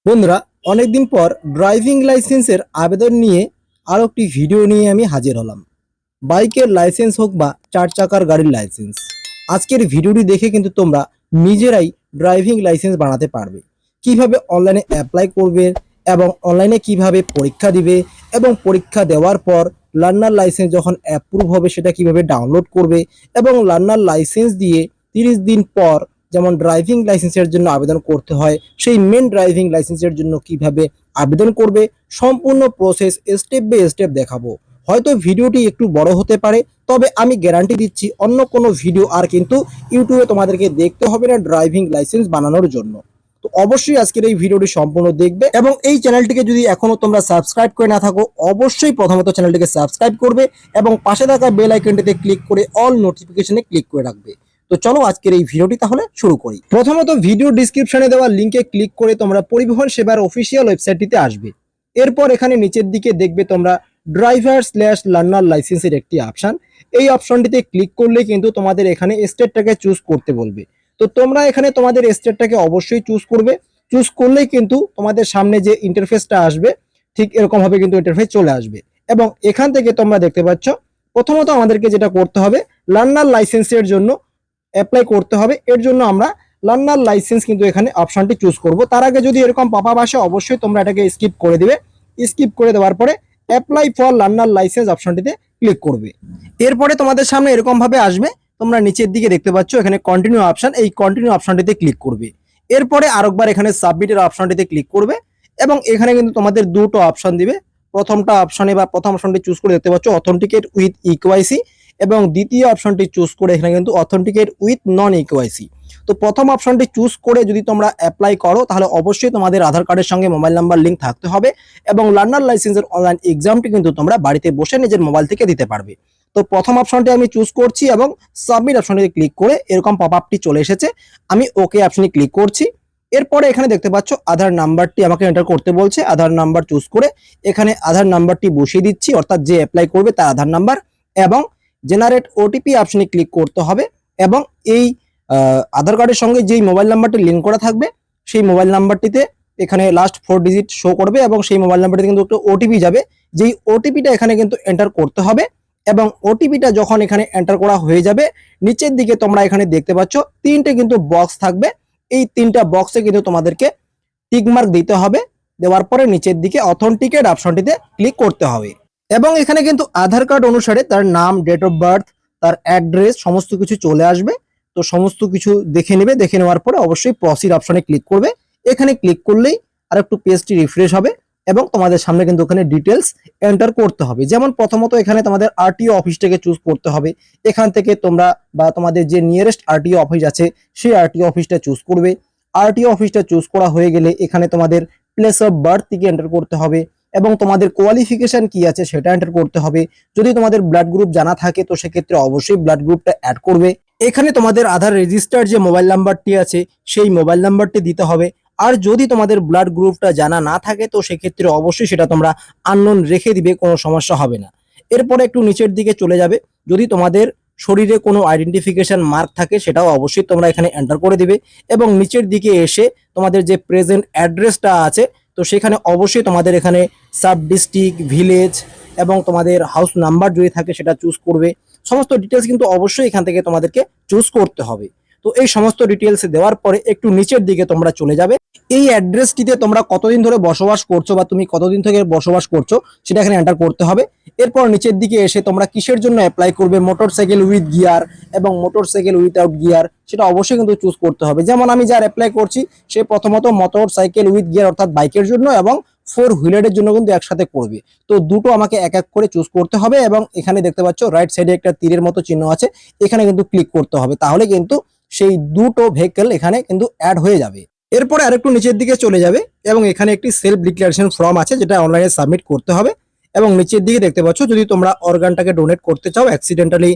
বন্ধুরা, অনেকদিন পর ড্রাইভিং লাইসেন্সের আবেদন নিয়ে আরও একটি ভিডিও নিয়ে আমি হাজির হলাম। বাইকের লাইসেন্স হোক বা চার চাকার গাড়ির লাইসেন্স, আজকের ভিডিওটি দেখে কিন্তু তোমরা নিজেরাই ড্রাইভিং লাইসেন্স বানাতে পারবে। কিভাবে অনলাইনে অ্যাপ্লাই করবে এবং অনলাইনে কিভাবে পরীক্ষা দিবে এবং পরীক্ষা দেওয়ার পর লার্নার লাইসেন্স যখন অ্যাপ্রুভ হবে সেটা কিভাবে ডাউনলোড করবে এবং লার্নার লাইসেন্স দিয়ে 30 দিন পর যেমন ড্রাইভিং লাইসেন্সের জন্য আবেদন করতে হয়, সেই মেন ড্রাইভিং লাইসেন্সের জন্য কিভাবে আবেদন করবে, সম্পূর্ণ প্রসেস স্টেপ বাই স্টেপ দেখাবো। হয়তো ভিডিওটি একটু বড় হতে পারে, তবে আমি গ্যারান্টি দিচ্ছি অন্য কোনো ভিডিও আর কিন্তু ইউটিউবে তোমাদেরকে দেখতে হবে না ড্রাইভিং লাইসেন্স বানানোর জন্য। তো অবশ্যই আজকের এই ভিডিওটি সম্পূর্ণ দেখবে এবং এই চ্যানেলটিকে যদি এখনো তোমরা সাবস্ক্রাইব করে না থাকো, অবশ্যই প্রথমত চ্যানেলটিকে সাবস্ক্রাইব করবে এবং পাশে থাকা বেল আইকনটিতে ক্লিক করে অল নোটিফিকেশনে ক্লিক করে রাখবে। তো চলো আজকের এই ভিডিওটি তাহলে শুরু করি। প্রথমত ভিডিও ডিসক্রিপশনে দেওয়া লিঙ্কে ক্লিক করে তোমরা পরিবহন সেবার অফিসিয়াল ওয়েবসাইটটিতে আসবে। এরপর এখানে নিচের দিকে দেখবে তোমরা ড্রাইভার/লার্নার লাইসেন্সের একটি অপশন। এই অপশনটিতে ক্লিক করলে কিন্তু তোমাদের এখানে স্টেটটাকে চুজ করতে বলবে। তো তোমরা এখানে তোমাদের স্টেটটাকে অবশ্যই চুজ করবে। চুজ করলেই কিন্তু তোমাদের সামনে যে ইন্টারফেসটা আসবে ঠিক এরকম ভাবে কিন্তু ইন্টারফেস চলে আসবে এবং এখান থেকে তোমরা দেখতে পাচ্ছ প্রথমত আমাদেরকে যেটা করতে হবে লার্নার লাইসেন্সের জন্য অ্যাপ্লাই করতে হবে। এর জন্য আমরা লার্নার লাইসেন্স কিন্তু এখানে অপশনটি চুজ করব। তার আগে যদি এরকম পপআপ আসে অবশ্যই তোমরা এটাকে স্কিপ করে দিবে। স্কিপ করে দেওয়ার পরে অ্যাপ্লাই ফর লার্নার লাইসেন্স অপশনটিতে ক্লিক করবে। এরপরে তোমাদের সামনে এরকম ভাবে আসবে। তোমরা নিচের দিকে দেখতে পাচ্ছ এখানে কন্টিনিউ অপশন, এই কন্টিনিউ অপশনটিতে ক্লিক করবে। এরপরে আরেকবার এখানে সাবমিটের অপশনটিতে ক্লিক করবে এবং এখানে কিন্তু তোমাদের দুটো অপশন দিবে। প্রথমটা অপশনে বা প্রথম অপশনটি চুজ করে দেখতে পাচ্ছ অথেন্টিকেট উইথ ইকেওয়াইসি এবং দ্বিতীয় অপশনটি চুজ করে এখানে কিন্তু অথেন্টিকেট উইথ নন ইকেওয়াইসি। তো প্রথম অপশনটি চুজ করে যদি তোমরা অ্যাপ্লাই করো তাহলে অবশ্যই তোমাদের আধার কার্ডের সঙ্গে মোবাইল নাম্বার লিঙ্ক থাকতে হবে এবং লার্নার লাইসেন্সের অনলাইন এক্সামটি কিন্তু তোমরা বাড়িতে বসে নিজের মোবাইল থেকে দিতে পারবে। তো প্রথম অপশনটি আমি চুজ করছি এবং সাবমিট অপশনটিতে ক্লিক করে এরকম পপআপটি চলে এসেছে। আমি ওকে অপশনে ক্লিক করছি। এরপরে এখানে দেখতে পাচ্ছ আধার নাম্বারটি আমাকে এন্টার করতে বলছে। আধার নাম্বার চুজ করে এখানে আধার নাম্বারটি বসিয়ে দিচ্ছি, অর্থাৎ যে অ্যাপ্লাই করবে তার আধার নাম্বার, এবং জেনারেট ওটিপি অপশনে ক্লিক করতে হবে এবং এই আধার কার্ডের সঙ্গে যেই মোবাইল নাম্বারটি লিঙ্ক করা থাকবে সেই মোবাইল নাম্বারটিতে এখানে লাস্ট 4 ডিজিট শো করবে এবং সেই মোবাইল নাম্বারটিতে কিন্তু একটা ওটিপি যাবে। যেই ওটিপিটা এখানে কিন্তু এন্টার করতে হবে এবং ওটিপিটা যখন এখানে এন্টার করা হয়ে যাবে নিচের দিকে তোমরা এখানে দেখতে পাচ্ছ তিনটে কিন্তু বক্স থাকবে। এই তিনটা বক্সে কিন্তু তোমাদেরকে টিক মার্ক দিতে হবে। দেওয়ার পরে নিচের দিকে অথেন্টিকেট অপশনটিতে ক্লিক করতে হবে এবং এখানে কিন্তু আধার কার্ড অনুসারে তার নাম, ডেট অফ বার্থ, তার অ্যাড্রেস সমস্ত কিছু চলে আসবে। তো সমস্ত কিছু দেখে নেবে। দেখে নেওয়ার পরে অবশ্যই প্রসিড অপশনে ক্লিক করবে। এখানে ক্লিক করলেই আর একটু পেজটি রিফ্রেশ হবে এবং তোমাদের সামনে কিন্তু ওখানে ডিটেলস এন্টার করতে হবে। যেমন প্রথমত এখানে তোমাদের আরটিও অফিসটাকে চুজ করতে হবে। এখান থেকে তোমরা বা তোমাদের যে নিয়ারেস্ট আরটিও অফিস আছে সেই আরটিও অফিসটা চুজ করবে। আরটিও অফিসটা চুজ করা হয়ে গেলে এখানে তোমাদের প্লেস অফ বার্থ থেকে এন্টার করতে হবে এবং তোমাদের কোয়ালিফিকেশন কি আছে সেটা এন্টার করতে হবে। যদি তোমাদের ব্লাড গ্রুপ জানা থাকে তো সেক্ষেত্রে অবশ্যই ব্লাড গ্রুপটা অ্যাড করবে। এখানে তোমাদের আধার রেজিস্টার যে মোবাইল নাম্বারটি আছে সেই মোবাইল নাম্বারটি দিতে হবে। আর যদি তোমাদের ব্লাড গ্রুপটা জানা না থাকে তো সেক্ষেত্রে অবশ্যই সেটা তোমরা আননোন রেখে দিবে, কোনো সমস্যা হবে না। এরপরে একটু নিচের দিকে চলে যাবে। যদি তোমাদের শরীরে কোনো আইডেন্টিফিকেশন মার্ক থাকে সেটাও অবশ্যই তোমরা এখানে এন্টার করে দিবে এবং নিচের দিকে এসে তোমাদের যে প্রেজেন্ট অ্যাড্রেসটা আছে তো সেখানে অবশ্যই তোমাদের এখানে সাব ডিস্ট্রিক্ট, ভিলেজ এবং তোমাদের হাউস নাম্বার যদি থাকে সেটা চুজ করবে। সমস্ত ডিটেলস কিন্তু অবশ্যই এখান থেকে তোমাদেরকে চুজ করতে হবে। তো এই সমস্ত ডিটেলস দেওয়ার পরে একটু নিচের দিকে তোমরা চলে যাবে। এই অ্যাড্রেসটিতে তোমরা কতদিন ধরে বসবাস করছো বা তুমি কতদিন থেকে বসবাস করছো সেটা এখানে এন্টার করতে হবে। এরপর নিচের দিকে এসে তোমরা কিসের জন্য অ্যাপ্লাই করবে, মোটরসাইকেল উইথ গিয়ার এবং মোটরসাইকেল উইথআউট গিয়ার, সেটা অবশ্যই কিন্তু চুজ করতে হবে। যেমন আমি যার অ্যাপ্লাই করছি সে প্রথমত মোটরসাইকেল উইথ গিয়ার অর্থাৎ বাইকের জন্য এবং 4 হুইলারের জন্য কিন্তু একসাথে করবে। তো দুটো আমাকে এক এক করে চুজ করতে হবে এবং এখানে দেখতে পাচ্ছ রাইট সাইডে একটা তীরের মতো চিহ্ন আছে, এখানে কিন্তু ক্লিক করতে হবে। তাহলে কিন্তু সেই দুটো ভেহিকল এখানে কিন্তু অ্যাড হয়ে যাবে। এরপরে আরেকটু নিচের দিকে চলে যাবে এবং এখানে একটি সেলফ ডিক্লারেশন ফর্ম আছে যেটা অনলাইনে সাবমিট করতে হবে এবং নিচের দিকে দেখতে পাচ্ছ যদি তোমরা অর্গানটাকে ডোনেট করতে চাও অ্যাক্সিডেন্টালি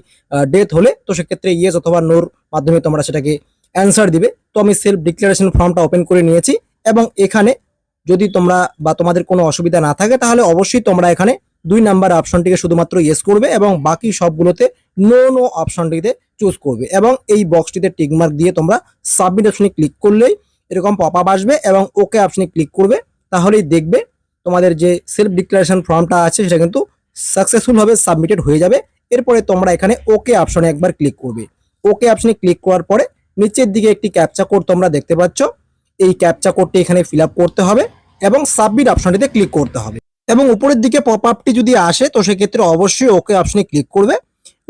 ডেথ হলে তো সেক্ষেত্রে ইয়েস অথবা নোর মাধ্যমে তোমরা সেটাকে অ্যান্সার দিবে। তো আমি সেলফ ডিক্লারেশন ফর্মটা ওপেন করে নিয়েছি এবং এখানে যদি তোমরা বা তোমাদের কোনো অসুবিধা না থাকে তাহলে অবশ্যই তোমরা এখানে 2 নাম্বার অপশনটিকে শুধুমাত্র ইয়েস করবে এবং বাকি সবগুলোতে নো অপশনটিতে চুজ করবে এবং এই বক্সটিতে টিক মার্ক দিয়ে তোমরা সাবমিট অপশনে ক্লিক করলেই এরকম পপ আপ আসবে এবং ওকে অপশনে ক্লিক করবে, তাহলেই দেখবে তোমাদের যে সেলফ ডিক্লারেশন ফর্মটা আছে সেটা কিন্তু সাকসেসফুলভাবে সাবমিটেড হয়ে যাবে। এরপরে তোমরা এখানে ওকে অপশনে একবার ক্লিক করবে। ওকে অপশনে ক্লিক করার পরে নিচের দিকে একটি ক্যাপচা কোড তোমরা দেখতে পাচ্ছ, এই ক্যাপচা কোডটি এখানে ফিল আপ করতে হবে এবং সাবমিট অপশনটিতে ক্লিক করতে হবে। এবং উপরের দিকে পপ আপটি যদি আসে তো সেক্ষেত্রে অবশ্যই ওকে অপশনে ক্লিক করবে।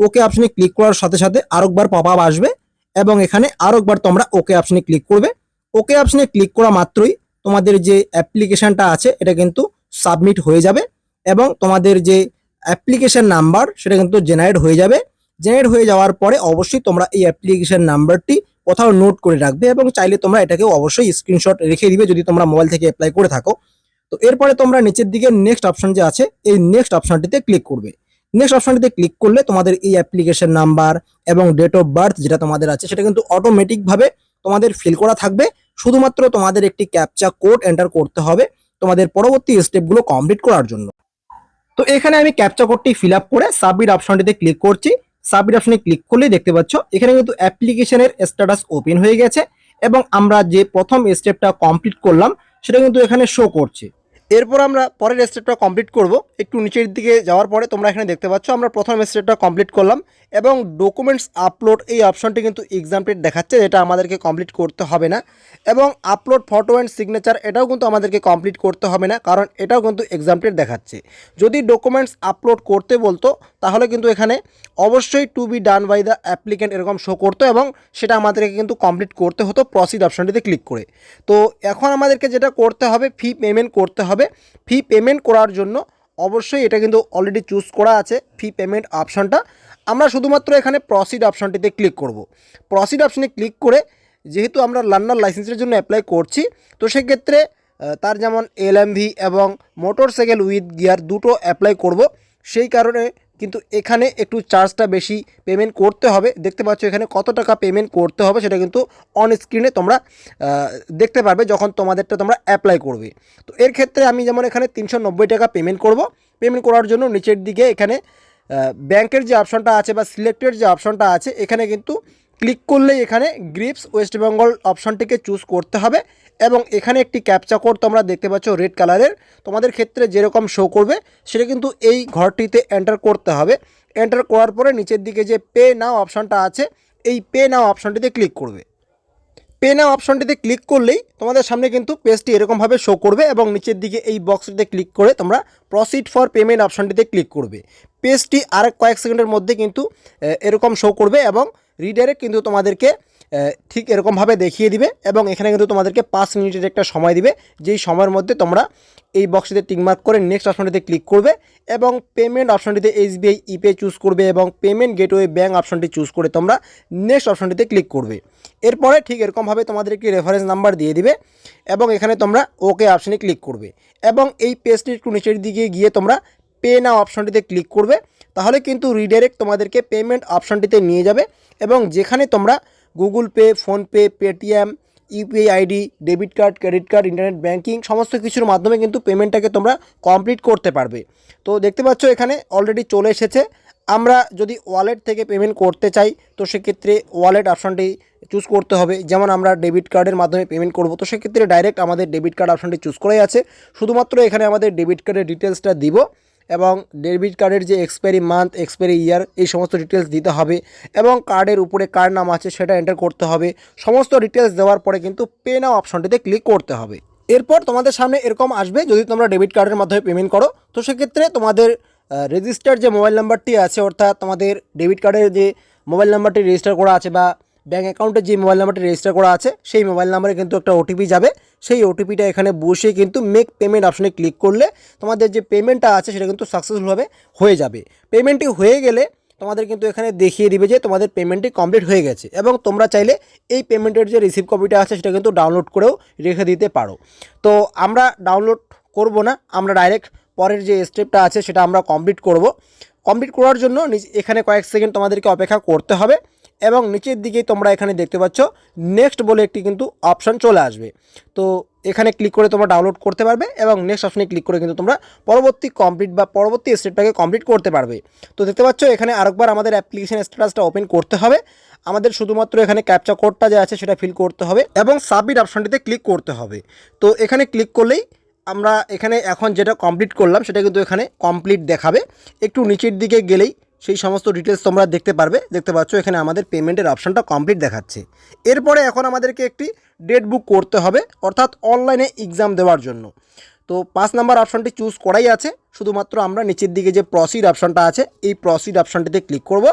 ওকে অপশনে ক্লিক করার সাথে সাথে আরেকবার পপ আপ আসবে এবং এখানে আরেকবার তোমরা ওকে অপশনে ক্লিক করবে। ওকে অপশনে ক্লিক করা মাত্রই তোমাদের যে অ্যাপ্লিকেশনটা আছে এটা কিন্তু সাবমিট হয়ে যাবে এবং তোমাদের যে অ্যাপ্লিকেশন নাম্বার সেটা কিন্তু জেনারেট হয়ে যাবে। জেনারেট হয়ে যাওয়ার পরে অবশ্যই তোমরা এই অ্যাপ্লিকেশন নাম্বারটি কোথাও নোট করে রাখবে এবং চাইলে তোমরা এটাকেও অবশ্যই স্ক্রিনশট রেখে দিবে যদি তোমরা মোবাইল থেকে অ্যাপ্লাই করে থাকো। তো এরপরে তোমরা নিচের দিকে নেক্সট অপশন যে আছে এই নেক্সট অপশনটিতে ক্লিক করবে। নেক্সট অপশনটিতে ক্লিক করলে তোমাদের এই অ্যাপ্লিকেশন নাম্বার এবং ডেট অফ বার্থ যেটা তোমাদের আছে সেটা কিন্তু অটোমেটিকভাবে তোমাদের ফিল করা থাকবে। শুধুমাত্র তোমাদের একটি ক্যাপচা কোড এন্টার করতে হবে তোমাদের পরবর্তী স্টেপগুলো কমপ্লিট করার জন্য। তো এখানে আমি ক্যাপচা কোডটি ফিল আপ করে সাবমিট অপশনটিতে ক্লিক করছি। সাবমিট অপশনে ক্লিক করলেই দেখতে পাচ্ছ এখানে কিন্তু অ্যাপ্লিকেশনের স্ট্যাটাস ওপেন হয়ে গেছে এবং আমরা যে প্রথম স্টেপটা কমপ্লিট করলাম সেটা কিন্তু এখানে শো করছে। এরপর আমরা পরের স্টেপটা কমপ্লিট করব। একটু নিচের দিকে যাওয়ার পরে তোমরা এখানে দেখতে পাচ্ছ আমরা প্রথম স্টেপটা কমপ্লিট করলাম এবং ডকুমেন্টস আপলোড এই অপশনটি কিন্তু এক্সামপ্লিট দেখাচ্ছে, যেটা আমাদেরকে কমপ্লিট করতে হবে না। এবং আপলোড ফটো অ্যান্ড সিগনেচার এটাও কিন্তু আমাদেরকে কমপ্লিট করতে হবে না, কারণ এটাও কিন্তু এক্সামপ্লিট দেখাচ্ছে। যদি ডকুমেন্টস আপলোড করতে বলতো তাহলে কিন্তু এখানে অবশ্যই to be done by the applicant এরকম শো করতো এবং সেটা আমাদেরকে কিন্তু কমপ্লিট করতে হতো প্রসিড অপশনটিতে ক্লিক করে। তো এখন আমাদেরকে যেটা করতে হবে, ফি পেমেন্ট করতে হবে। ফি পেমেন্ট করার জন্য অবশ্যই এটা কিন্তু অলরেডি চুজ করা আছে ফি পেমেন্ট অপশনটা। আমরা শুধুমাত্র এখানে প্রসিড অপশনটিতে ক্লিক করব। প্রসিড অপশনে ক্লিক করে যেহেতু আমরা লার্নার লাইসেন্সের জন্য অ্যাপ্লাই করছি তো সেক্ষেত্রে তার যেমন এলএমভি এবং মোটরসাইকেল উইথ গিয়ার দুটো অ্যাপ্লাই করব, সেই কারণে কিন্তু এখানে একটু চার্জটা বেশি পেমেন্ট করতে হবে। দেখতে পাচ্ছ এখানে কত টাকা পেমেন্ট করতে হবে সেটা কিন্তু অন স্ক্রিনে তোমরা দেখতে পারবে যখন তোমাদেরটা তোমরা অ্যাপ্লাই করবে। তো এর ক্ষেত্রে আমি যেমন এখানে 390 টাকা পেমেন্ট করব। পেমেন্ট করার জন্য নিচের দিকে এখানে ব্যাংকের যে অপশনটা আছে বা সিলেক্টেড যে অপশনটা আছে এখানে কিন্তু ক্লিক করলেই এখানে গ্রিপস ওয়েস্ট বেঙ্গল অপশনটিকে চুজ করতে হবে এবং এখানে একটি ক্যাপচা কোড তোমরা দেখতে পাচ্ছ রেড কালারের, তোমাদের ক্ষেত্রে যেরকম শো করবে সেটা কিন্তু এই ঘরটিতে এন্টার করতে হবে। এন্টার করার পরে নিচের দিকে যে পে নাও অপশনটা আছে এই পে নাও অপশনটিতে ক্লিক করবে। পে নাও অপশনটিতে ক্লিক করলেই তোমাদের সামনে কিন্তু পেজটি এরকমভাবে শো করবে এবং নিচের দিকে এই বক্সটিতে ক্লিক করে তোমরা প্রসিড ফর পেমেন্ট অপশনটিতে ক্লিক করবে। পেজটি আর কয়েক সেকেন্ডের মধ্যে কিন্তু এরকম শো করবে এবং রিডাইরেক্ট কিন্তু তোমাদেরকে ঠিক এরকমভাবে দেখিয়ে দিবে এবং এখানে কিন্তু তোমাদেরকে 5 মিনিটের একটা সময় দিবে, যেই সময়ের মধ্যে তোমরা এই বক্সটিতে টিকমার্ক করে নেক্সট অপশনটিতে ক্লিক করবে এবং পেমেন্ট অপশনটিতে এসবিআই ইপে চুজ করবে এবং পেমেন্ট গেটওয়ে ব্যাঙ্ক অপশনটি চুজ করে তোমরা নেক্সট অপশনটিতে ক্লিক করবে। এরপরে ঠিক এরকমভাবে তোমাদের একটি রেফারেন্স নাম্বার দিয়ে দিবে এবং এখানে তোমরা ওকে অপশনে ক্লিক করবে এবং এই পেজটির একটু নিচের দিকে গিয়ে তোমরা পে নাও অপশনটিতে ক্লিক করবে। তাহলে কিন্তু রিডাইরেক্ট তোমাদেরকে পেমেন্ট অপশনটিতে নিয়ে যাবে এবং যেখানে তোমরা Google pay, PhonePe, Paytm, UPI ID, debit card, credit card, internet banking সমস্ত কিছুর মাধ্যমে কিন্তু পেমেন্টটাকে তোমরা কমপ্লিট করতে পারবে। তো দেখতে পাচ্ছ এখানে অলরেডি চলে এসেছে। আমরা যদি ওয়ালেট থেকে পেমেন্ট করতে চাই তো সেক্ষেত্রে ওয়ালেট অপশনটি চুজ করতে হবে। যেমন আমরা ডেবিট কার্ডের মাধ্যমে পেমেন্ট করব তো সেক্ষেত্রে ডাইরেক্ট আমাদের ডেবিট কার্ড অপশনটি চুজ করাই আছে। শুধুমাত্র এখানে আমাদের ডেবিট কার্ডের ডিটেলসটা দিব এবং ডেবিট কার্ডের যে এক্সপায়ারি মান্থ, এক্সপায়ারি ইয়ার এই সমস্ত ডিটেলস দিতে হবে এবং কার্ডের উপরে কার নাম আছে সেটা এন্টার করতে হবে। সমস্ত ডিটেলস দেওয়ার পরে কিন্তু পে নাও অপশনটিতে ক্লিক করতে হবে। এরপর তোমাদের সামনে এরকম আসবে যদি তোমরা ডেবিট কার্ডের মাধ্যমে পেমেন্ট করো তো সেক্ষেত্রে তোমাদের রেজিস্টার্ড যে মোবাইল নাম্বারটি আছে অর্থাৎ তোমাদের ডেবিট কার্ডের যে মোবাইল নাম্বারটি রেজিস্টার করা আছে বা ব্যাঙ্ক অ্যাকাউন্টে যে মোবাইল নাম্বারটি রেজিস্টার করা আছে সেই মোবাইল নাম্বারে কিন্তু একটা ওটিপি যাবে। সেই ওটিপিটা এখানে বসে কিন্তু মেক পেমেন্ট অপশনে ক্লিক করলে তোমাদের যে পেমেন্টটা আছে সেটা কিন্তু সাকসেসফুলভাবে হয়ে যাবে। পেমেন্টটি হয়ে গেলে তোমাদের কিন্তু এখানে দেখিয়ে দিবে যে তোমাদের পেমেন্টটি কমপ্লিট হয়ে গেছে এবং তোমরা চাইলে এই পেমেন্টের যে রিসিভ কপিটা আছে সেটা কিন্তু ডাউনলোড করেও রেখে দিতে পারো। তো আমরা ডাউনলোড করব না, আমরা ডাইরেক্ট পরের যে স্টেপটা আছে সেটা আমরা কমপ্লিট করব। কমপ্লিট করার জন্য এখানে কয়েক সেকেন্ড তোমাদেরকে অপেক্ষা করতে হবে এবং নিচের দিকেই তোমরা এখানে দেখতে পাচ্ছ নেক্সট বলে একটি কিন্তু অপশান চলে আসবে। তো এখানে ক্লিক করে তোমরা ডাউনলোড করতে পারবে এবং নেক্সট অপশনে ক্লিক করে কিন্তু তোমরা পরবর্তী কমপ্লিট বা পরবর্তী স্টেপটাকে কমপ্লিট করতে পারবে। তো দেখতে পাচ্ছ এখানে আরেকবার আমাদের অ্যাপ্লিকেশন স্ট্যাটাসটা ওপেন করতে হবে। আমাদের শুধুমাত্র এখানে ক্যাপচা কোডটা যে আছে সেটা ফিল করতে হবে এবং সাবমিট অপশনটিতে ক্লিক করতে হবে। তো এখানে ক্লিক করলেই আমরা এখানে এখন যেটা কমপ্লিট করলাম সেটা কিন্তু এখানে কমপ্লিট দেখাবে। একটু নিচের দিকে গেলেই সেই সমস্ত ডিটেলস তোমরা দেখতে পারবে। দেখতে পাচ্ছ এখানে আমাদের পেমেন্টের অপশনটা কমপ্লিট দেখাচ্ছে। এরপরে এখন আমাদেরকে একটি ডেট বুক করতে হবে, অর্থাৎ অনলাইনে এক্সাম দেওয়ার জন্য। তো 5 নাম্বার অপশনটি চুজ করাই আছে, শুধুমাত্র আমরা নিচের দিকে যে প্রসিড অপশনটা আছে এই প্রসিড অপশনটিতে ক্লিক করব।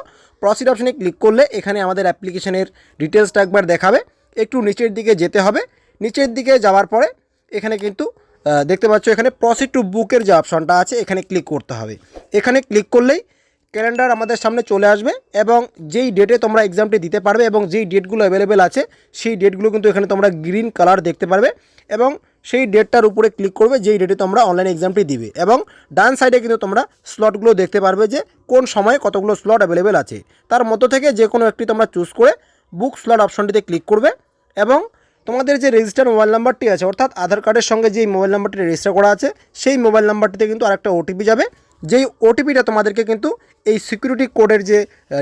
প্রসিড অপশনে ক্লিক করলে এখানে আমাদের অ্যাপ্লিকেশনের ডিটেলসটা একবার দেখাবে। একটু নিচের দিকে যেতে হবে। নিচের দিকে যাওয়ার পরে এখানে কিন্তু দেখতে পাচ্ছ এখানে প্রসিড টু বুকের যে অপশনটা আছে এখানে ক্লিক করতে হবে। এখানে ক্লিক করলেই ক্যালেন্ডার আমাদের সামনে চলে আসবে এবং যেই ডেটে তোমরা এক্সামটি দিতে পারবে এবং যেই ডেটগুলো অ্যাভেলেবেল আছে সেই ডেটগুলো কিন্তু এখানে তোমরা গ্রিন কালার দেখতে পারবে এবং সেই ডেটটার উপরে ক্লিক করবে যেই ডেটে তোমরা অনলাইন এক্সামটি দিবে এবং ডান সাইডে কিন্তু তোমরা স্লটগুলো দেখতে পারবে যে কোন সময়ে কতগুলো স্লট অ্যাভেলেবেল আছে। তার মধ্য থেকে যে কোনো একটি তোমরা চুজ করে বুক স্লট অপশনটিতে ক্লিক করবে এবং তোমাদের যে রেজিস্টার মোবাইল নাম্বারটি আছে, অর্থাৎ আধার কার্ডের সঙ্গে যেই মোবাইল নাম্বারটি রেজিস্টার করা আছে সেই মোবাইল নাম্বারটিতে কিন্তু আরেকটা ওটিপি যাবে। যেই ওটিপিটা তোমাদেরকে কিন্তু এই সিকিউরিটি কোডের যে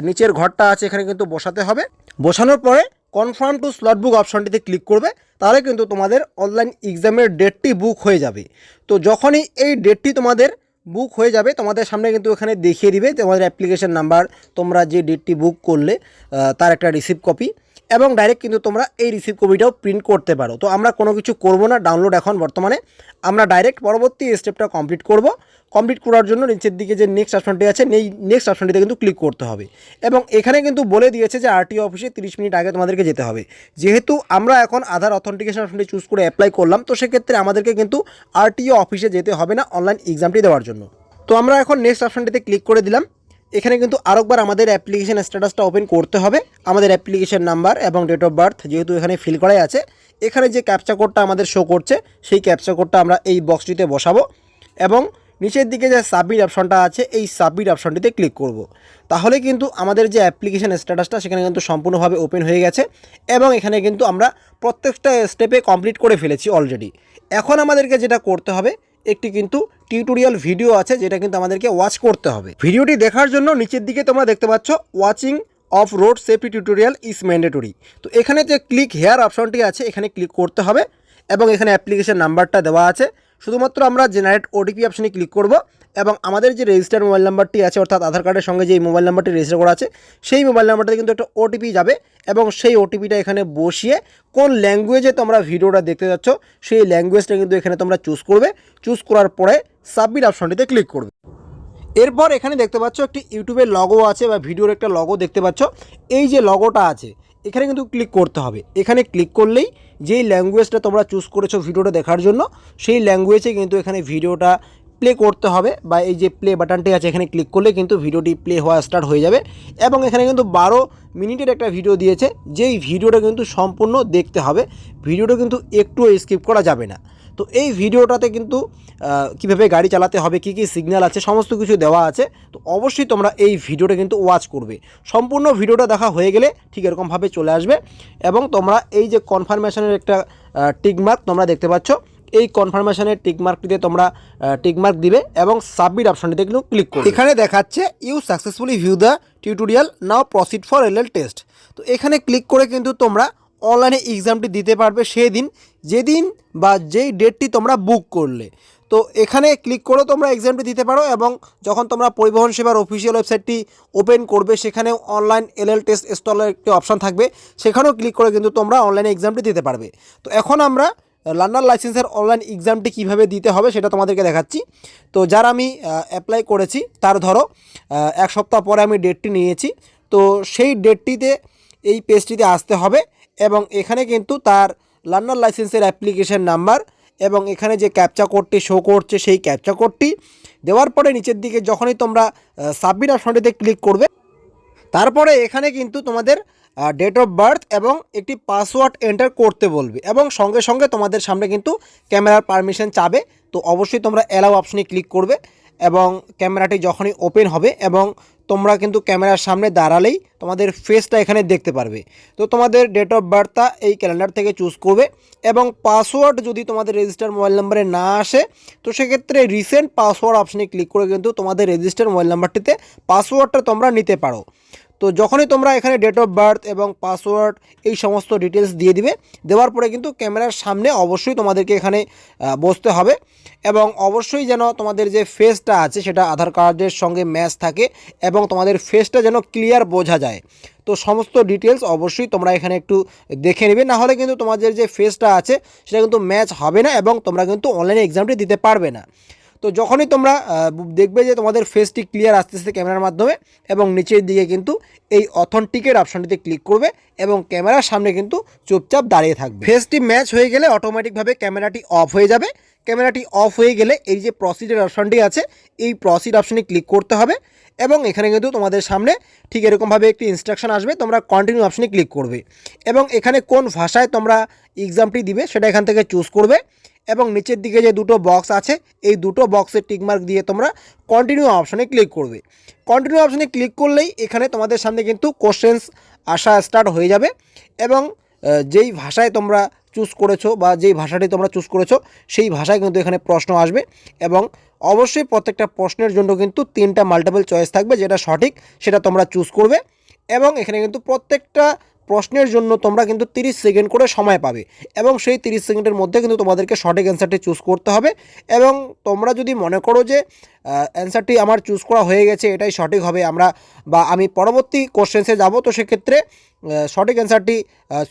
নিচের ঘরটা আছে এখানে কিন্তু বসাতে হবে। বসানোর পরে কনফার্ম টু স্লট বুক অপশনটিতে ক্লিক করবে, তাহলে কিন্তু তোমাদের অনলাইন এক্সামের ডেটটি বুক হয়ে যাবে। তো যখনই এই ডেটটি তোমাদের বুক হয়ে যাবে তোমাদের সামনে কিন্তু এখানে দেখিয়ে দিবে তোমাদের অ্যাপ্লিকেশন নাম্বার, তোমরা যে ডেটটি বুক করলে তার একটা রিসিভ কপি এবং ডাইরেক্ট কিন্তু তোমরা এই রিসিভ কপিটাও প্রিন্ট করতে পারো। তো আমরা কোনো কিছু করব না ডাউনলোড এখন বর্তমানে, আমরা ডাইরেক্ট পরবর্তী স্টেপটা কমপ্লিট করব। কমপ্লিট করার জন্য নিচের দিকে যে নেক্সট অপশনটি আছে এই নেক্সট অপশনটিতে কিন্তু ক্লিক করতে হবে এবং এখানে কিন্তু বলে দিয়েছে যে আরটিও অফিসে 30 মিনিট আগে তোমাদেরকে যেতে হবে। যেহেতু আমরা এখন আধার অথেন্টিকেশন অপশনটি চুজ করে অ্যাপ্লাই করলাম, তো সেক্ষেত্রে আমাদেরকে কিন্তু আরটিও অফিসে যেতে হবে না অনলাইন এক্সামটি দেওয়ার জন্য। তো আমরা এখন নেক্সট অপশনটিতে ক্লিক করে দিলাম। এখানে কিন্তু আরেকবার আমাদের অ্যাপ্লিকেশন স্ট্যাটাসটা ওপেন করতে হবে। আমাদের অ্যাপ্লিকেশন নাম্বার এবং ডেট অফ বার্থ যেহেতু এখানে ফিল করাই আছে, এখানে যে ক্যাপচা কোডটা আমাদের শো করছে সেই ক্যাপচা কোডটা আমরা এই বক্সটিতে বসাবো এবং নিচের দিকে যে সাবমিট অপশনটা আছে এই সাবমিট অপশনটিতে ক্লিক করব। তাহলে কিন্তু আমাদের যে অ্যাপ্লিকেশন স্ট্যাটাসটা সেখানে কিন্তু সম্পূর্ণভাবে ওপেন হয়ে গেছে এবং এখানে কিন্তু আমরা প্রত্যেকটা স্টেপে কমপ্লিট করে ফেলেছি অলরেডি। এখন আমাদেরকে যেটা করতে হবে, একটি কিন্তু টিউটোরিয়াল ভিডিও আছে যেটা কিন্তু আমাদেরকে ওয়াচ করতে হবে। ভিডিওটি দেখার জন্য নিচের দিকে তোমরা দেখতে পাচ্ছ watching of road safety tutorial is mandatory. তো এখানে যে ক্লিক হেয়ার অপশনটি আছে এখানে ক্লিক করতে হবে এবং এখানে অ্যাপ্লিকেশন নাম্বারটা দেওয়া আছে। শুধুমাত্র আমরা জেনারেট ওটিপি অপশনে ক্লিক করব এবং আমাদের যে রেজিস্টার মোবাইল নাম্বারটি আছে, অর্থাৎ আধার কার্ডের সঙ্গে যে মোবাইল নাম্বারটি রেজিস্টার করা আছে সেই মোবাইল নাম্বারটাতে কিন্তু একটা ওটিপি যাবে এবং সেই ওটিপিটা এখানে বসিয়ে কোন ল্যাঙ্গুয়েজে তোমরা ভিডিওটা দেখতে যাচ্ছ সেই ল্যাঙ্গুয়েজটা কিন্তু এখানে তোমরা চুজ করবে। চুজ করার পরে সাবমিট অপশনটিতে ক্লিক করবে। এরপর এখানে দেখতে পাচ্ছ একটি ইউটিউবের লগো আছে বা ভিডিওর একটা লগো দেখতে পাচ্ছ। এই যে লগোটা আছে এখানে কিন্তু ক্লিক করতে হবে। এখানে ক্লিক করলেই যেই ল্যাঙ্গুয়েজটা তোমরা চুজ করেছো ভিডিওটা দেখার জন্য সেই ল্যাঙ্গুয়েজে কিন্তু এখানে ভিডিওটা প্লে করতে হবে বা এই যে প্লে বাটনটি আছে এখানে ক্লিক করলে কিন্তু ভিডিওটি প্লে হওয়া স্টার্ট হয়ে যাবে এবং এখানে কিন্তু 12 মিনিটের একটা ভিডিও দিয়েছে, যেই ভিডিওটা কিন্তু সম্পূর্ণ দেখতে হবে। ভিডিওটা কিন্তু একটু স্কিপ করা যাবে না। তো এই ভিডিওটাতে কিন্তু কীভাবে গাড়ি চালাতে হবে, কী কী সিগন্যাল আছে সমস্ত কিছু দেওয়া আছে। তো অবশ্যই তোমরা এই ভিডিওটা কিন্তু ওয়াচ করবে। সম্পূর্ণ ভিডিওটা দেখা হয়ে গেলে ঠিক এরকমভাবে চলে আসবে এবং তোমরা এই যে কনফার্মেশনের একটা টিকমার্ক তোমরা দেখতে পাচ্ছ, এই কনফার্মেশনের টিকমার্কটিতে তোমরা টিকমার্ক দিবে এবং সাবমিট অপশনটিতে কিন্তু ক্লিক করবে। এখানে দেখাচ্ছে you successfully view the tutorial, now proceed for LL test. তো এখানে ক্লিক করে কিন্তু তোমরা অনলাইনে এক্সামটি দিতে পারবে সেদিন যেদিন বা যেই ডেটটি তোমরা বুক করলে। তো এখানে ক্লিক করে তোমরা এক্সামটি দিতে পারো এবং যখন তোমরা পরিবহন সেবার অফিসিয়াল ওয়েবসাইটটি ওপেন করবে সেখানে অনলাইন এলএল টেস্ট ইনস্টলের একটি অপশান থাকবে, সেখানেও ক্লিক করে কিন্তু তোমরা অনলাইনে এক্সামটি দিতে পারবে। তো এখন আমরা লার্নার লাইসেন্সের অনলাইন এক্সামটি কীভাবে দিতে হবে সেটা তোমাদেরকে দেখাচ্ছি। তো যারা আমি অ্যাপ্লাই করেছি তার ধরো 1 সপ্তাহ পরে আমি ডেটটি নিয়েছি, তো সেই ডেটটিতে এই পেজটিতে আসতে হবে এবং এখানে কিন্তু তার লার্নার লাইসেন্সের অ্যাপ্লিকেশন নাম্বার এবং এখানে যে ক্যাপচা কোডটি শো করছে সেই ক্যাপচা কোডটি দেওয়ার পরে নিচের দিকে যখনই তোমরা সাবমিট অপশনটিতে ক্লিক করবে তারপরে এখানে কিন্তু তোমাদের ডেট অফ বার্থ এবং একটি পাসওয়ার্ড এন্টার করতে বলবে এবং সঙ্গে সঙ্গে তোমাদের সামনে কিন্তু ক্যামেরার পারমিশন চাবে। তো অবশ্যই তোমরা অ্যালাউ অপশনে ক্লিক করবে এবং ক্যামেরাটি যখনই ওপেন হবে এবং তোমরা কিন্তু ক্যামেরার সামনে দাঁড়ালেই তোমাদের ফেসটা এখানে দেখতে পারবে। তো তোমাদের ডেট অফ বার্থটা এই ক্যালেন্ডার থেকে চুজ করবে এবং পাসওয়ার্ড যদি তোমাদের রেজিস্টার মোবাইল নাম্বারে না আসে তো সেক্ষেত্রে রিসেন্ট পাসওয়ার্ড অপশানে ক্লিক করে কিন্তু তোমাদের রেজিস্টার মোবাইল নাম্বারটিতে পাসওয়ার্ডটা তোমরা নিতে পারো। তো যখনই তোমরা এখানে ডেট অফ বার্থ এবং পাসওয়ার্ড এই সমস্ত ডিটেলস দিয়ে দিবে, দেওয়ার পরে কিন্তু ক্যামেরার সামনে অবশ্যই তোমাদেরকে এখানে বসতে হবে এবং অবশ্যই যেন তোমাদের যে ফেসটা আছে সেটা আধার কার্ডের সঙ্গে ম্যাচ থাকে এবং তোমাদের ফেসটা যেন ক্লিয়ার বোঝা যায়। তো সমস্ত ডিটেলস অবশ্যই তোমরা এখানে একটু দেখে নেবে, না হলে কিন্তু তোমাদের যে ফেসটা আছে সেটা কিন্তু ম্যাচ হবে না এবং তোমরা কিন্তু অনলাইনে এক্সামটি দিতে পারবে না। তো যখনই তোমরা দেখবে যে তোমাদের ফেসটি ক্লিয়ার আসতেছে ক্যামেরার মাধ্যমে এবং নিচের দিকে কিন্তু এই অথেন্টিকেট অপশানটিতে ক্লিক করবে এবং ক্যামেরার সামনে কিন্তু চুপচাপ দাঁড়িয়ে থাকবে। ফেসটি ম্যাচ হয়ে গেলে অটোমেটিকভাবে ক্যামেরাটি অফ হয়ে যাবে। ক্যামেরাটি অফ হয়ে গেলে এই যে প্রসিডের অপশানটি আছে এই প্রসিড অপশানে ক্লিক করতে হবে এবং এখানে কিন্তু তোমাদের সামনে ঠিক এরকমভাবে একটি ইনস্ট্রাকশন আসবে, তোমরা কন্টিনিউ অপশানে ক্লিক করবে এবং এখানে কোন ভাষায় তোমরা এক্সামটি দিবে সেটা এখান থেকে চুজ করবে এবং নিচের দিকে যে দুটো বক্স আছে এই দুটো বক্সের টিকমার্ক দিয়ে তোমরা কন্টিনিউ অপশানে ক্লিক করবে। কন্টিনিউ অপশানে ক্লিক করলেই এখানে তোমাদের সামনে কিন্তু কোশ্চেন্স আসা স্টার্ট হয়ে যাবে এবং যেই ভাষায় তোমরা চুজ করেছো বা যেই ভাষাটি তোমরা চুজ করেছো সেই ভাষায় কিন্তু এখানে প্রশ্ন আসবে এবং অবশ্যই প্রত্যেকটা প্রশ্নের জন্য কিন্তু 3টা মাল্টিপল চয়েস থাকবে, যেটা সঠিক সেটা তোমরা চুজ করবে এবং এখানে কিন্তু প্রত্যেকটা প্রশ্নের জন্য তোমরা কিন্তু 30 সেকেন্ড করে সময় পাবে এবং সেই 30 সেকেন্ডের মধ্যে কিন্তু তোমাদেরকে সঠিক অ্যান্সারটি চুজ করতে হবে এবং তোমরা যদি মনে করো যে অ্যান্সারটি আমার চুজ করা হয়ে গেছে এটাই সঠিক হবে আমি পরবর্তী কোশ্চেন্সে যাব, তো সেক্ষেত্রে সঠিক অ্যান্সারটি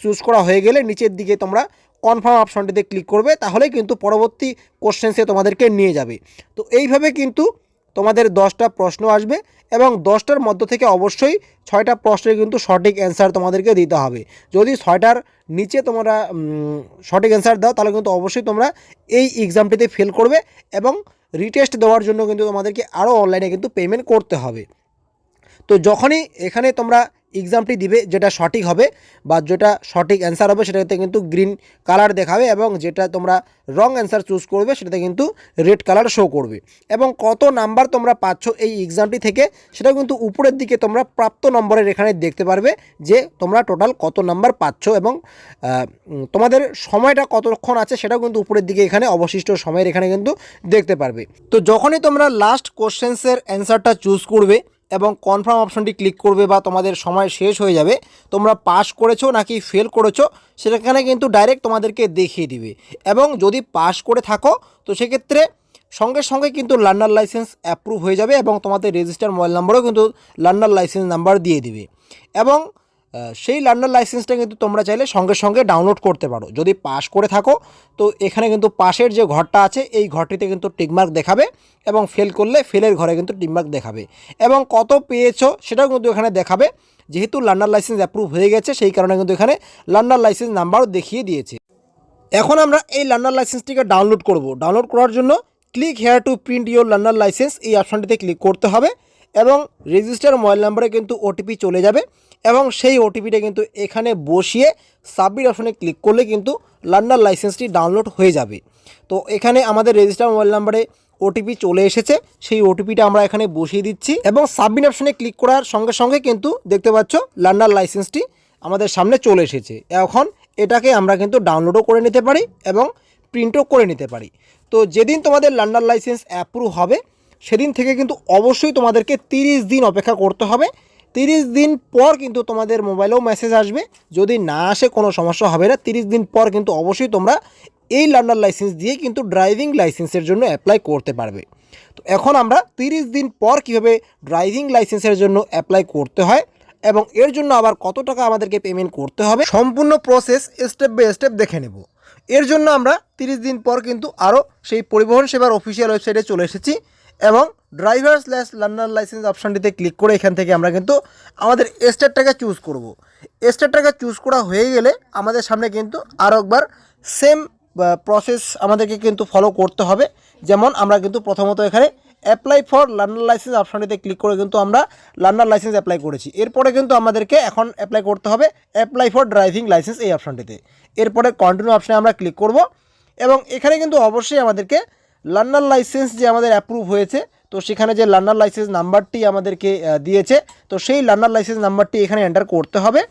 চুজ করা হয়ে গেলে নিচের দিকে তোমরা কনফার্ম অপশনটিতে ক্লিক করবে, তাহলেই কিন্তু পরবর্তী কোশ্চেন্সে তোমাদেরকে নিয়ে যাবে। তো এইভাবে কিন্তু তোমাদের 10টা প্রশ্ন আসবে এবং 10টার মধ্য থেকে অবশ্যই 6টা প্রশ্নের কিন্তু সঠিক অ্যান্সার তোমাদেরকে দিতে হবে। যদি 6টার নিচে তোমরা সঠিক অ্যান্সার দাও তাহলে কিন্তু অবশ্যই তোমরা এই এক্সামটিতে ফেল করবে এবং রিটেস্ট দেওয়ার জন্য কিন্তু তোমাদেরকে আরও অনলাইনে কিন্তু পেমেন্ট করতে হবে। তো যখনই এখানে তোমরা এক্সামটি দিবে যেটা সঠিক হবে বা যেটা সঠিক অ্যান্সার হবে সেটাতে কিন্তু গ্রিন কালার দেখাবে এবং যেটা তোমরা রং অ্যান্সার চুজ করবে সেটাতে কিন্তু রেড কালার শো করবে এবং কত নাম্বার তোমরা পাচ্ছ এই এক্সামটি থেকে সেটা কিন্তু উপরের দিকে তোমরা প্রাপ্ত নম্বরের এখানে দেখতে পারবে যে তোমরা টোটাল কত নাম্বার পাচ্ছ এবং তোমাদের সময়টা কতক্ষণ আছে সেটাও কিন্তু উপরের দিকে এখানে অবশিষ্ট সময়ের এখানে কিন্তু দেখতে পারবে। তো যখনই তোমরা লাস্ট কোশ্চেন্সের অ্যান্সারটা চুজ করবে এবং কনফার্ম অপশনটি ক্লিক করবে বা তোমাদের সময় শেষ হয়ে যাবে, তোমরা পাস করেছো নাকি ফেল করেছো সেখানে কিন্তু ডাইরেক্ট তোমাদেরকে দেখিয়ে দিবে এবং যদি পাস করে থাকো তো সেক্ষেত্রে সঙ্গে সঙ্গে কিন্তু লার্নার লাইসেন্স অ্যাপ্রুভ হয়ে যাবে এবং তোমাদের রেজিস্টার মোবাইল নাম্বারও কিন্তু লার্নার লাইসেন্স নাম্বার দিয়ে দিবে এবং সেই লার্নার লাইসেন্সটা কিন্তু তোমরা চাইলে সঙ্গে সঙ্গে ডাউনলোড করতে পারো। যদি পাস করে থাকো তো এখানে কিন্তু পাশের যে ঘরটা আছে এই ঘরটিতে কিন্তু টিকমার্ক দেখাবে এবং ফেল করলে ফেলের ঘরে কিন্তু টিকমার্ক দেখাবে এবং কত পেয়েছো সেটাও কিন্তু এখানে দেখাবে। যেহেতু লার্নার লাইসেন্স অ্যাপ্রুভ হয়ে গেছে সেই কারণে কিন্তু এখানে লার্নার লাইসেন্স নাম্বারও দেখিয়ে দিয়েছে। এখন আমরা এই লার্নার লাইসেন্সটিকে ডাউনলোড করব। ডাউনলোড করার জন্য click here two print your learner licence এই অপশানটিতে ক্লিক করতে হবে এবং রেজিস্টার মোবাইল নাম্বারে কিন্তু ওটিপি চলে যাবে এবং সেই ওটিপিটা কিন্তু এখানে বসিয়ে সাবমিট অপশনে ক্লিক করলে কিন্তু লার্নার লাইসেন্সটি ডাউনলোড হয়ে যাবে। তো এখানে আমাদের রেজিস্টার মোবাইল নাম্বারে ওটিপি চলে এসেছে, সেই ওটিপিটা আমরা এখানে বসিয়ে দিচ্ছি এবং সাবমিট অপশনে ক্লিক করার সঙ্গে সঙ্গে কিন্তু দেখতে পাচ্ছ লার্নার লাইসেন্সটি আমাদের সামনে চলে এসেছে। এখন এটাকে আমরা কিন্তু ডাউনলোডও করে নিতে পারি এবং প্রিন্টও করে নিতে পারি। তো যেদিন তোমাদের লার্নার লাইসেন্স অ্যাপ্রুভ হবে সেদিন থেকে কিন্তু অবশ্যই তোমাদেরকে 30 দিন অপেক্ষা করতে হবে। 30 দিন পর কিন্তু তোমাদের মোবাইলেও মেসেজ আসবে, যদি না আসে কোনো সমস্যা হবে না। 30 দিন পর কিন্তু অবশ্যই তোমরা এই লার্নার লাইসেন্স দিয়ে কিন্তু ড্রাইভিং লাইসেন্সের জন্য অ্যাপ্লাই করতে পারবে। তো এখন আমরা 30 দিন পর কীভাবে ড্রাইভিং লাইসেন্সের জন্য অ্যাপ্লাই করতে হয় এবং এর জন্য আবার কত টাকা আমাদেরকে পেমেন্ট করতে হবে সম্পূর্ণ প্রসেস স্টেপ বাই স্টেপ দেখে নেব। এর জন্য আমরা 30 দিন পর কিন্তু আরও সেই পরিবহন সেবার অফিসিয়াল ওয়েবসাইটে চলে এসেছি এবং ড্রাইভার/লার্নার লাইসেন্স অপশানটিতে ক্লিক করে এখান থেকে আমরা কিন্তু আমাদের স্টেটটাকে চুজ করব। স্টেটটাকে চুজ করা হয়ে গেলে আমাদের সামনে কিন্তু আরও একবার সেম প্রসেস আমাদেরকে কিন্তু ফলো করতে হবে। যেমন আমরা কিন্তু প্রথমত এখানে অ্যাপ্লাই ফর লার্নার লাইসেন্স অপশানটিতে ক্লিক করে কিন্তু আমরা লার্নার লাইসেন্স অ্যাপ্লাই করেছি। এরপরে কিন্তু আমাদেরকে এখন অ্যাপ্লাই করতে হবে অ্যাপ্লাই ফর ড্রাইভিং লাইসেন্স এই অপশানটিতে। এরপরে কন্টিনিউ অপশানে আমরা ক্লিক করব এবং এখানে কিন্তু অবশ্যই আমাদেরকে লার্নার লাইসেন্স যে আমাদের অ্যাপ্রুভ হয়েছে তো সেখানে যে লার্নার লাইসেন্স নাম্বারটি আমাদেরকে দিয়েছে, তো সেই লার্নার লাইসেন্স নাম্বারটি এখানে এন্টার করতে হবে।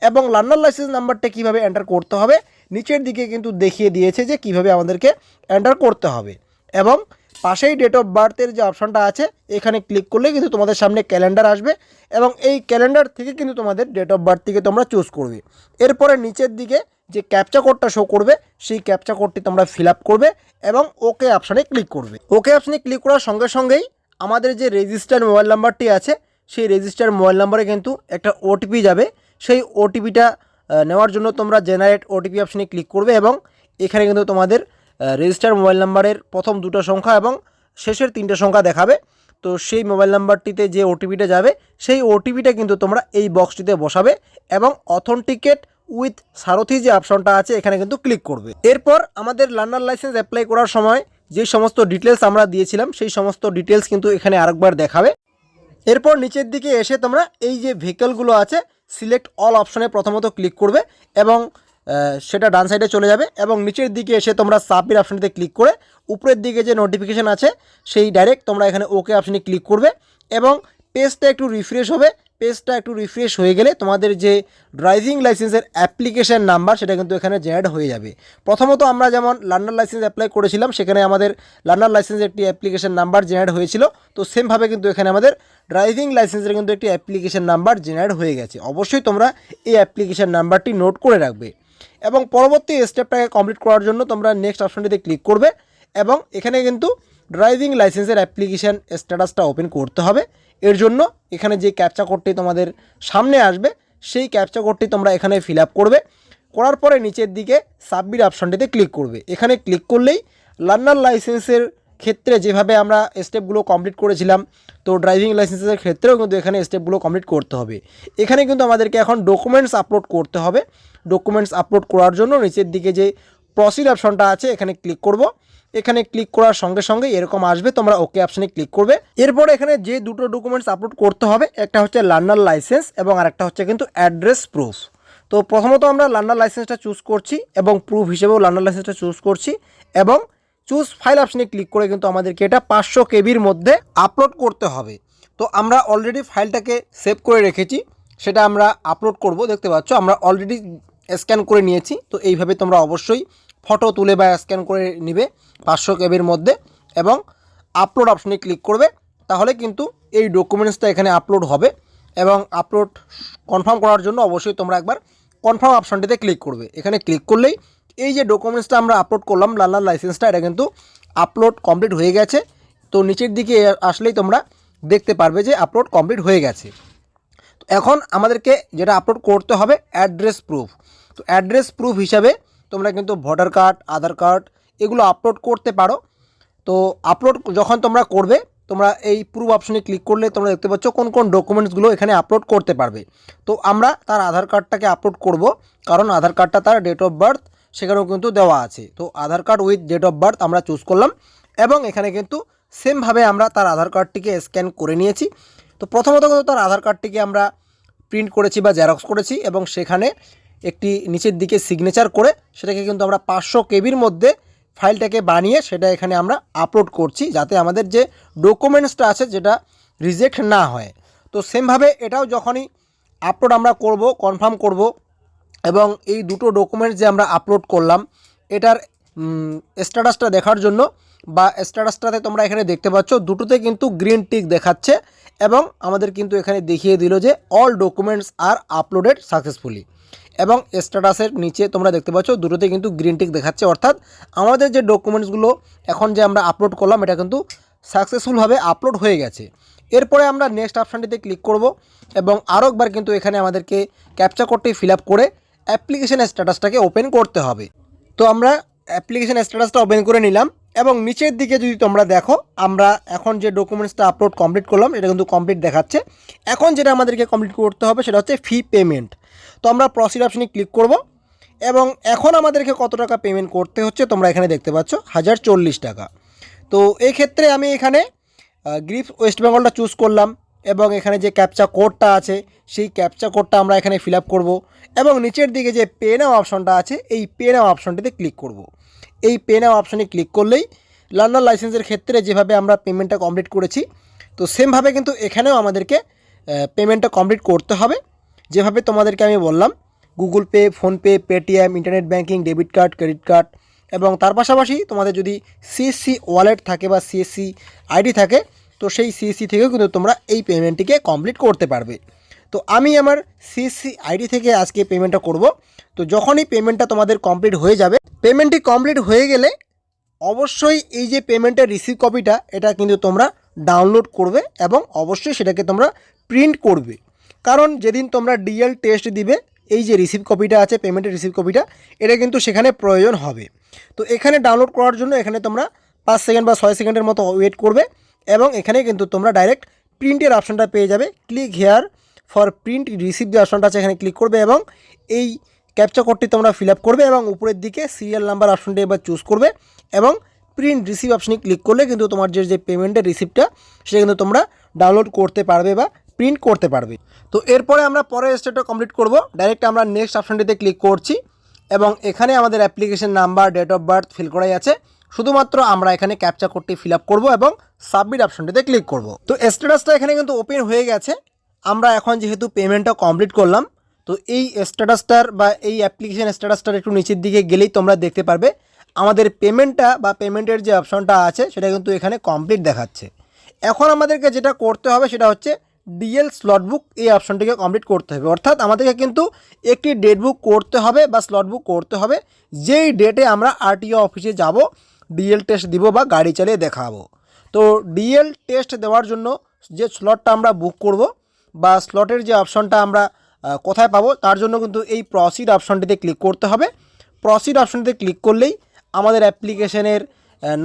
এবং লার্নার লাইসেন্স নাম্বারটা কীভাবে এন্টার করতে হবে নিচের দিকে কিন্তু দেখিয়ে দিয়েছে যে কীভাবে আমাদেরকে এন্টার করতে হবে। এবং পাশেই ডেট অফ বার্থের যে অপশানটা আছে এখানে ক্লিক করলে কিন্তু তোমাদের সামনে ক্যালেন্ডার আসবে এবং এই ক্যালেন্ডার থেকে কিন্তু তোমাদের ডেট অফ বার্থ থেকে তোমরা চুজ করবে। এরপরে নিচের দিকে যে ক্যাপচা কোডটা শো করবে সেই ক্যাপচা কোডটি তোমরা ফিল আপ করবে এবং ওকে অপশানে ক্লিক করবে। ওকে অপশানে ক্লিক করার সঙ্গে সঙ্গেই আমাদের যে রেজিস্টার্ড মোবাইল নাম্বারটি আছে সেই রেজিস্টার্ড মোবাইল নাম্বারে কিন্তু একটা ওটিপি যাবে। সেই ওটিপিটা নেওয়ার জন্য তোমরা জেনারেট ওটিপি অপশানে ক্লিক করবে এবং এখানে কিন্তু তোমাদের রেজিস্টার্ড মোবাইল নাম্বারের প্রথম দুটো সংখ্যা এবং শেষের তিনটে সংখ্যা দেখাবে। তো সেই মোবাইল নাম্বারটিতে যে ওটিপিটা যাবে সেই ওটিপিটা কিন্তু তোমরা এই বক্সটিতে বসাবে এবং অথেন্টিকেট উইথ সারথি যে অপশনটা আছে এখানে কিন্তু ক্লিক করবে। এরপর আমাদের লার্নার লাইসেন্স অ্যাপ্লাই করার সময় যে সমস্ত ডিটেলস আমরা দিয়েছিলাম সেই সমস্ত ডিটেলস কিন্তু এখানে আরেকবার দেখাবে। এরপর নিচের দিকে এসে তোমরা এই যে ভেহিকলগুলো আছে সিলেক্ট অল অপশনে প্রথমত ক্লিক করবে এবং সেটা ডান সাইডে চলে যাবে এবং নিচের দিকে এসে তোমরা সাবমিট অপশনটিতে ক্লিক করে উপরের দিকে যে নোটিফিকেশান আছে সেই ডাইরেক্ট তোমরা এখানে ওকে অপশনে ক্লিক করবে এবং পেজটা একটু রিফ্রেশ হবে। পেজটা একটু রিফ্রেশ হয়ে গেলে তোমাদের যে ড্রাইভিং লাইসেন্সের অ্যাপ্লিকেশান নাম্বার সেটা কিন্তু এখানে জেনারেট হয়ে যাবে। প্রথমত আমরা যেমন লার্নার লাইসেন্স অ্যাপ্লাই করেছিলাম সেখানে আমাদের লার্নার লাইসেন্সের একটি অ্যাপ্লিকেশান নাম্বার জেনারেট হয়েছিল, তো সেমভাবে কিন্তু এখানে আমাদের ড্রাইভিং লাইসেন্সের কিন্তু একটি অ্যাপ্লিকেশান নাম্বার জেনারেট হয়ে গেছে। অবশ্যই তোমরা এই অ্যাপ্লিকেশান নাম্বারটি নোট করে রাখবে এবং পরবর্তী স্টেপটাকে কমপ্লিট করার জন্য তোমরা নেক্সট অপশনটিতে ক্লিক করবে এবং এখানে কিন্তু ড্রাইভিং লাইসেন্সের অ্যাপ্লিকেশান স্ট্যাটাসটা ওপেন করতে হবে। এর জন্য এখানে যে ক্যাপচা কোডটি তোমাদের সামনে আসবে সেই ক্যাপচা কোডটি তোমরা এখানে ফিল আপ করবে। করার পরে নিচের দিকে সাবমিট অপশনটিতে ক্লিক করবে। এখানে ক্লিক করলেই লার্নার লাইসেন্সের ক্ষেত্রে যেভাবে আমরা স্টেপগুলো কমপ্লিট করেছিলাম তো ড্রাইভিং লাইসেন্সের ক্ষেত্রেও কিন্তু এখানে স্টেপগুলো কমপ্লিট করতে হবে। এখানে কিন্তু আমাদেরকে এখন ডকুমেন্টস আপলোড করতে হবে। ডকুমেন্টস আপলোড করার জন্য নিচের দিকে যে প্রসিড অপশনটা আছে এখানে ক্লিক করব। এখানে ক্লিক করার সঙ্গে সঙ্গে এরকম আসবে, তোমরা ওকে অপশানে ক্লিক করবে। এরপরে এখানে যে দুটো ডকুমেন্টস আপলোড করতে হবে একটা হচ্ছে লার্নার লাইসেন্স এবং আরেকটা হচ্ছে কিন্তু অ্যাড্রেস প্রুফ। তো প্রথমত আমরা লার্নার লাইসেন্সটা চুজ করছি এবং প্রুফ হিসেবেও লার্নার লাইসেন্সটা চুজ করছি এবং চুজ ফাইল অপশানে ক্লিক করে কিন্তু আমাদেরকে এটা 500 কেবির মধ্যে আপলোড করতে হবে। তো আমরা অলরেডি ফাইলটাকে সেভ করে রেখেছি, সেটা আমরা আপলোড করব। দেখতে পাচ্ছ আমরা অলরেডি স্ক্যান করে নিয়েছি। তো এইভাবে তোমরা অবশ্যই ফটো তুলে বা স্ক্যান করে নিবে 500 কেবির মধ্যে এবং আপলোড অপশনে ক্লিক করবে, তাহলে কিন্তু এই ডকুমেন্টসটা এখানে আপলোড হবে। এবং আপলোড কনফার্ম করার জন্য অবশ্যই তোমরা একবার কনফার্ম অপশনটিতে ক্লিক করবে। এখানে ক্লিক করলেই এই যে ডকুমেন্টসটা আমরা আপলোড করলাম লার্নার লাইসেন্সটা এটা কিন্তু আপলোড কমপ্লিট হয়ে গেছে। তো নিচের দিকে আসলেই তোমরা দেখতে পারবে যে আপলোড কমপ্লিট হয়ে গেছে। তো এখন আমাদেরকে যেটা আপলোড করতে হবে অ্যাড্রেস প্রুফ। তো অ্যাড্রেস প্রুফ হিসাবে তোমরা কিন্তু ভোটার কার্ড, আধার কার্ড এগুলো আপলোড করতে পারো। তো আপলোড যখন তোমরা করবে তোমরা এই প্রুফ অপশনে ক্লিক করলে তোমরা দেখতে পাচ্ছ কোন কোন ডকুমেন্টসগুলো এখানে আপলোড করতে পারবে। তো আমরা তার আধার কার্ডটাকে আপলোড করব, কারণ আধার কার্ডটা তার ডেট অফ বার্থ সেখানেও কিন্তু দেওয়া আছে। তো Aadhaar card with date of birth আমরা চুজ করলাম এবং এখানে কিন্তু সেমভাবে আমরা তার আধার কার্ডটিকে স্ক্যান করে নিয়েছি। তো প্রথমত কিন্তু তার আধার কার্ডটিকে আমরা প্রিন্ট করেছি বা জেরক্স করেছি এবং সেখানে একটি নিচের দিকে সিগনেচার করে সেটাকে কিন্তু আমরা 500 কেবির মধ্যে ফাইলটাকে বানিয়ে সেটা এখানে আমরা আপলোড করছি, যাতে আমাদের যে ডকুমেন্টসটা আছে যেটা রিজেক্ট না হয়। তো সেমভাবে এটাও যখনই আপলোড আমরা করব, কনফার্ম করব এবং এই দুটো ডকুমেন্টস যে আমরা আপলোড করলাম এটার স্ট্যাটাসটা দেখার জন্য বা স্ট্যাটাসটাতে তোমরা এখানে দেখতে পাচ্ছ দুটোতে কিন্তু গ্রিন টিক দেখাচ্ছে এবং আমাদের কিন্তু এখানে দেখিয়ে দিল যে all documents are uploaded successfully এবং স্ট্যাটাসের নিচে তোমরা দেখতে পাচ্ছ দুটোতে কিন্তু গ্রিন টিক দেখাচ্ছে, অর্থাৎ আমাদের যে ডকুমেন্টসগুলো এখন যে আমরা আপলোড করলাম এটা কিন্তু সাকসেসফুলভাবে আপলোড হয়ে গেছে। এরপরে আমরা নেক্সট অপশানটিতে ক্লিক করব এবং আরও একবার কিন্তু এখানে আমাদেরকে ক্যাপচা কোডটি ফিল আপ করে অ্যাপ্লিকেশন স্ট্যাটাসটাকে ওপেন করতে হবে। তো আমরা অ্যাপ্লিকেশন স্ট্যাটাসটা ওপেন করে নিলাম এবং নিচের দিকে যদি তোমরা দেখো আমরা এখন যে ডকুমেন্টসটা আপলোড কমপ্লিট করলাম এটা কিন্তু কমপ্লিট দেখাচ্ছে। এখন যেটা আমাদেরকে কমপ্লিট করতে হবে সেটা হচ্ছে ফি পেমেন্ট। তো আমরা প্রসিড অপশনে ক্লিক করব এবং এখন আমাদেরকে কত টাকা পেমেন্ট করতে হচ্ছে তোমরা এখানে দেখতে পাচ্ছ 1040 টাকা। তো এই ক্ষেত্রে আমি এখানে গ্রিপস ওয়েস্ট বেঙ্গলটা চুজ করলাম এবং এখানে যে ক্যাপচা কোডটা আছে সেই ক্যাপচা কোডটা আমরা এখানে ফিল আপ করবো এবং নিচের দিকে যে পে নাও অপশনটা আছে এই পে নাও অপশনটিতে ক্লিক করব। এই পে নাও অপশনে ক্লিক করলেই লার্নার লাইসেন্সের ক্ষেত্রে যেভাবে আমরা পেমেন্টটা কমপ্লিট করেছি, তো সেমভাবে কিন্তু এখানেও আমাদেরকে পেমেন্টটা কমপ্লিট করতে হবে। যেভাবে তোমাদেরকে আমি বললাম, Google pay, PhonePe, Paytm, internet banking, debit card, credit card, এবং তার পাশাপাশি তোমাদের যদি সিএসসি ওয়ালেট থাকে বা সিএসসি আইডি থাকে, তো সেই সিএসসি থেকেও কিন্তু তোমরা এই পেমেন্টটিকে কমপ্লিট করতে পারবে। তো আমি আমার সিএসসি আইডি থেকে আজকে পেমেন্টটা করব। তো যখনই পেমেন্টটা তোমাদের কমপ্লিট হয়ে যাবে, পেমেন্টটি কমপ্লিট হয়ে গেলে অবশ্যই এই যে পেমেন্টের রিসিভ কপিটা, এটা কিন্তু তোমরা ডাউনলোড করবে এবং অবশ্যই সেটাকে তোমরা প্রিন্ট করবে। কারণ যেদিন তোমরা ডিএল টেস্ট দিবে, এই যে রিসিভ কপিটা আছে, পেমেন্টের রিসিভ কপিটা, এটা কিন্তু সেখানে প্রয়োজন হবে। তো এখানে ডাউনলোড করার জন্য এখানে তোমরা 5 সেকেন্ড বা 6 সেকেন্ডের মতো ওয়েট করবে এবং এখানে কিন্তু তোমরা ডাইরেক্ট প্রিন্টের অপশানটা পেয়ে যাবে। Click here for print receive যে অপশানটা আছে এখানে ক্লিক করবে এবং এই ক্যাপচা কোডটি তোমরা ফিল আপ করবে এবং উপরের দিকে সিরিয়াল নাম্বার অপশানটি এবার চুজ করবে এবং প্রিন্ট রিসিভ অপশানে ক্লিক করলে কিন্তু তোমার যে পেমেন্টের রিসিপ্টটা সেটা কিন্তু তোমরা ডাউনলোড করতে পারবে বা প্রিন্ট করতে পারবে। তো এরপরে আমরা পরের স্টেপটা কমপ্লিট করব। ডাইরেক্ট আমরা নেক্সট অপশানটিতে ক্লিক করছি এবং এখানে আমাদের application number, date of birth fill করাই আছে। শুধুমাত্র আমরা এখানে ক্যাপচা কোডটি ফিল আপ করবো এবং সাবমিট অপশানটিতে ক্লিক করব। তো স্ট্যাটাসটা এখানে কিন্তু ওপেন হয়ে গেছে। আমরা এখন যেহেতু পেমেন্টটা কমপ্লিট করলাম, তো এই স্ট্যাটাসটার বা এই অ্যাপ্লিকেশন স্ট্যাটাসটার একটু নিচের দিকে গেলেই তোমরা দেখতে পারবে আমাদের পেমেন্টটা বা পেমেন্টের যে অপশানটা আছে সেটা কিন্তু এখানে কমপ্লিট দেখাচ্ছে। এখন আমাদেরকে যেটা করতে হবে সেটা হচ্ছে ডিএল স্লট বুক, এই অপশানটিকে কমপ্লিট করতে হবে। অর্থাৎ আমাদেরকে কিন্তু একটি ডেট বুক করতে হবে বা স্লট বুক করতে হবে, যেই ডেটে আমরা আরটিও অফিসে যাব, ডিএল টেস্ট দিব বা গাড়ি চালিয়ে দেখাবো। তো ডিএল টেস্ট দেওয়ার জন্য যে স্লটটা আমরা বুক করব বা স্লটের যে অপশানটা আমরা কোথায় পাবো, তার জন্য কিন্তু এই প্রসিড অপশানটিতে ক্লিক করতে হবে। প্রসিড অপশানটিতে ক্লিক করলেই আমাদের অ্যাপ্লিকেশনের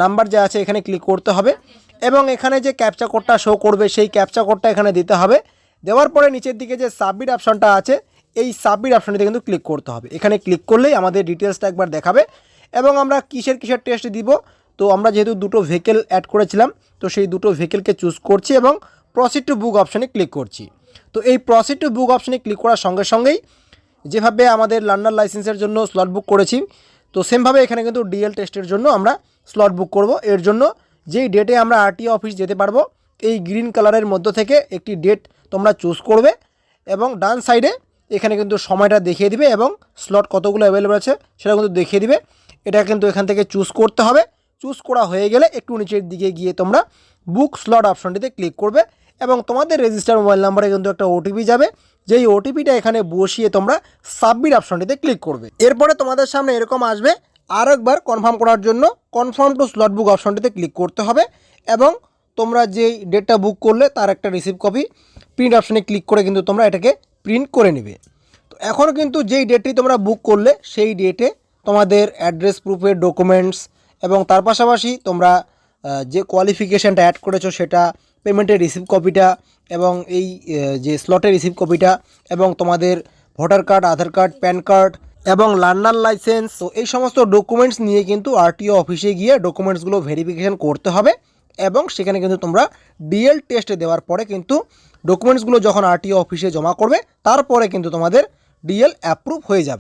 নাম্বার যা আছে এখানে ক্লিক করতে হবে এবং এখানে যে ক্যাপচা কোডটা শো করবে সেই ক্যাপচা কোডটা এখানে দিতে হবে। দেওয়ার পরে নিচের দিকে যে সাবমিট অপশানটা আছে, এই সাবমিট অপশানটিতে কিন্তু ক্লিক করতে হবে। এখানে ক্লিক করলেই আমাদের ডিটেলসটা একবার দেখাবে এবং আমরা কিসের টেস্ট দিব। তো আমরা যেহেতু দুটো ভেহিকেল অ্যাড করেছিলাম, তো সেই দুটো ভেহিকেলকে চুজ করছি এবং প্রসিড টু বুক অপশানে ক্লিক করছি। তো এই প্রসিড টু বুক অপশানে ক্লিক করার সঙ্গে সঙ্গেই যেভাবে আমাদের লার্নার লাইসেন্সের জন্য স্লট বুক করেছি, তো সেমভাবে এখানে কিন্তু ডিএল টেস্টের জন্য আমরা স্লট বুক করব। এর জন্য যেই ডেটে আমরা আরটিও অফিস যেতে পারবো, এই গ্রিন কালারের মধ্য থেকে একটি ডেট তোমরা চুজ করবে এবং ডান সাইডে এখানে কিন্তু সময়টা দেখিয়ে দিবে এবং স্লট কতগুলো অ্যাভেলেবেল আছে সেটা কিন্তু দেখিয়ে দিবে। এটা কিন্তু এখান থেকে চুজ করতে হবে। চুজ করা হয়ে গেলে একটু নিচের দিকে গিয়ে তোমরা বুক স্লট অপশানটিতে ক্লিক করবে এবং তোমাদের রেজিস্টার মোবাইল নাম্বারে কিন্তু একটা ওটিপি যাবে, যেই ওটিপিটা এখানে বসিয়ে তোমরা সাবমিট অপশানটিতে ক্লিক করবে। এরপরে তোমাদের সামনে এরকম আসবে, আর একবার কনফার্ম করার জন্য কনফার্ম টু স্লট বুক অপশানটিতে ক্লিক করতে হবে এবং তোমরা যেই ডেটটা বুক করলে তার একটা রিসিভ কপি প্রিন্ট অপশানে ক্লিক করে কিন্তু তোমরা এটাকে প্রিন্ট করে নেবে। তো এখন কিন্তু যেই ডেটটি তোমরা বুক করলে সেই ডেটে তোমাদের অ্যাড্রেস প্রুফের ডকুমেন্টস এবং তার পাশাপাশি তোমরা যে কোয়ালিফিকেশানটা অ্যাড করেছো সেটা, পেমেন্টের রিসিভ কপিটা এবং এই যে স্লটের রিসিভ কপিটা এবং তোমাদের ভোটার কার্ড, আধার কার্ড, প্যান কার্ড এবং লার্নার লাইসেন্স, তো এই সমস্ত ডকুমেন্টস নিয়ে কিন্তু আরটিও অফিসে গিয়ে ডকুমেন্টসগুলো ভেরিফিকেশান করতে হবে এবং সেখানে কিন্তু তোমরা ডিএল টেস্ট দেওয়ার পরে কিন্তু ডকুমেন্টসগুলো যখন আরটিও অফিসে জমা করবে, তারপরে কিন্তু তোমাদের ডিএল অ্যাপ্রুভ হয়ে যাবে।